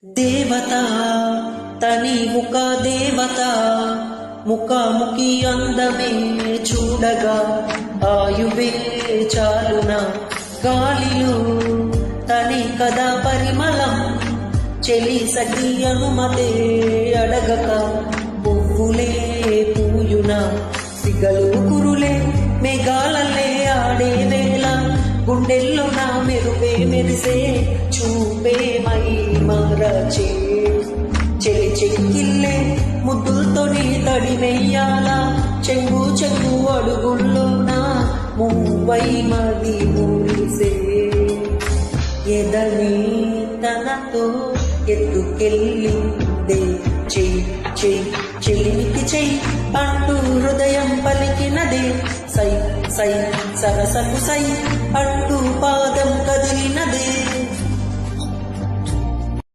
దేవత తని ముఖ దేవత ముఖాముఖి అందమే చూడగా ఆయువే చాలున గాలిలో తని కదా పరిమళం చెలి సఖి అనుమతే అడగక పువ్వులే పూయున సిగలు కురులే మేఘాలలే ఆడే వేళ గుండెల్లో నా మెరుపే మెరిసే చూపే మై మరచే చెలి చెక్కిల్లే ముద్దులతోని తడిమెయ్యాల చెంగు చెంగు అడుగుల్లో నా ముంబై మది మురిసే ఎదని తనతో ఎత్తుకెళ్ళిందే చెయ్యి చెయ్యి చెలిమికి చెయ్యి అంటూ హృదయం పలికినదే సై సై సరసకు సై అంటూ పాదం కది